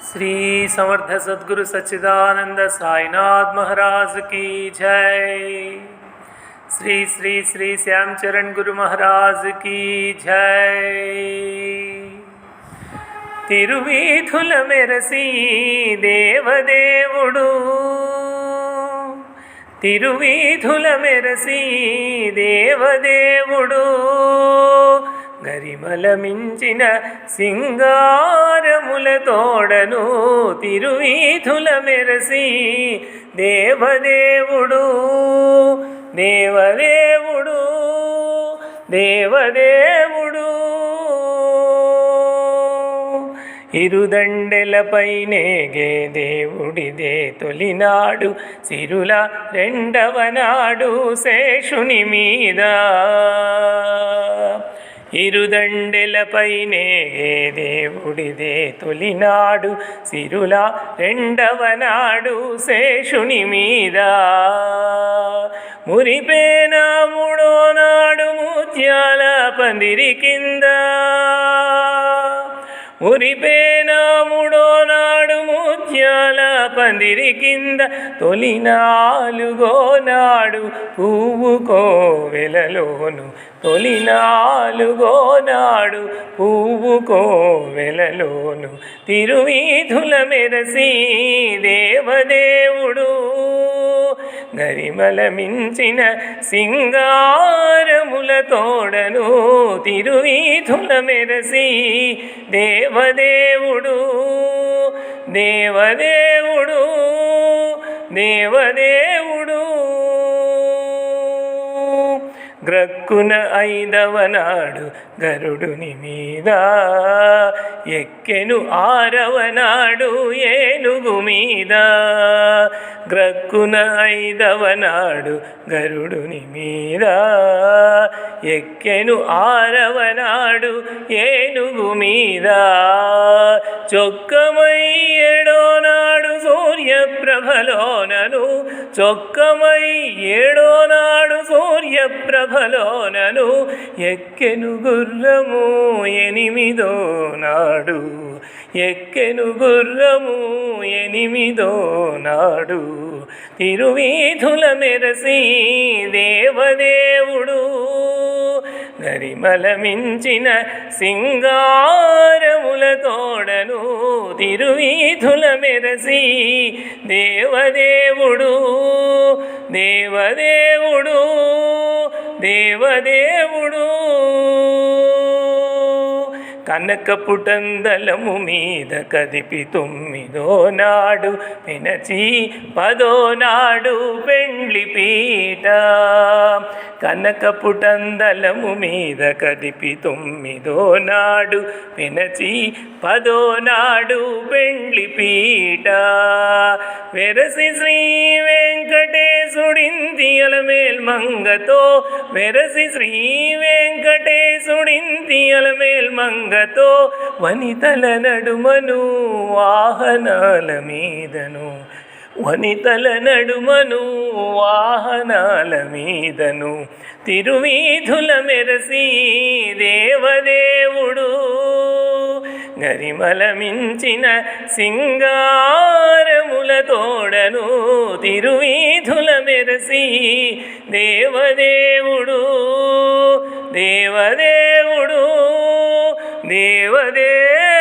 श्री समर्थ सद्गुरु सच्चिदानंद साईनाथ महाराज की जय। श्री श्री श्री श्यामचरण गुरु महाराज की जय। तिरुवीधुल मेरसी देवदेवुडु, तिरुवीधुल मेरसी देवदेवुडु, గరిమల మించిన సింగారముల తోడను తిరువీధుల మెరసి దేవదేవుడు దేవదేవుడు దేవదేవుడు. ఇరుదండెలపైనేగే దేవుడిదే తొలినాడు, సిరుల రెండవ నాడు శేషుని మీద. ఇరుదండెలపైనే దేవుడిదే తొలినాడు, సిరుల రెండవ నాడు శేషుని మీద. మురిపేన మూడో నాడు ముత్యాల పందిరి కింద, మురిపేన మూడో నాడు ముత్యాల పందిరి కింద. తొలి నాలుగో నాడు పువ్వు కోవెలలోను, తొలి నాలుగో నాడు పువ్వు కోవెలలోను తిరువీధుల మెరసి దేవదేవుడు. గరిమల మించిన సింగారముల తోడను తిరువీధుల మెరసి దేవదేవుడు దేవదేవుడు దేవదేవుడు. గ్రక్కున ఐదవ నాడు గరుడుని మీద, ఎక్కెను ఆరవ నాడు ఏనుగు మీద. గ్రక్కున ఐదవ నాడు గరుడుని మీద, ఎక్కెను ఆరవ నాడు ఏనుగు మీద. చొక్కమై ఏడో నాడు సూర్యప్రభలోనను, చొక్కమై ఏడో నాడు సూర్యప్రభలోనను ఎక్కెను గుర్రము ఎనిమిదో నాడు, ఎక్కెను గుర్రము ఎనిమిదో నాడు తిరువీధుల మెరసి దేవదేవుడు. గరిమల మించిన సింగారముల తోడను తిరువీధుల మెరసి దేవదేవుడు దేవదేవుడు దేవదేవుడు. కనకపుటందలము మీద కదిపి తొమ్మిదో నాడు పెనచి పదో నాడు పెండ్లి పీట. కనకపుటందలము మీద కదిపి తొమ్మిదో నాడు పెనచి పదో నాడు పెండ్లి పీట. వెరసి శ్రీ వెంకటేశుడింతియల మేల్మంగతో, వెరసి శ్రీ వెంకటేశుడింతియల మేల్మంగతో వనితల నడుమను వాహనాల మీదను, వనితల నడుమను వాహనాల మీదను తిరువీధుల మెరసి దేవదేవుడు. గరిమల మించిన సింగారముల తోడను తిరువీధుల మెరసి దేవదేవుడు దేవదేవుడు దేవదేవుడు.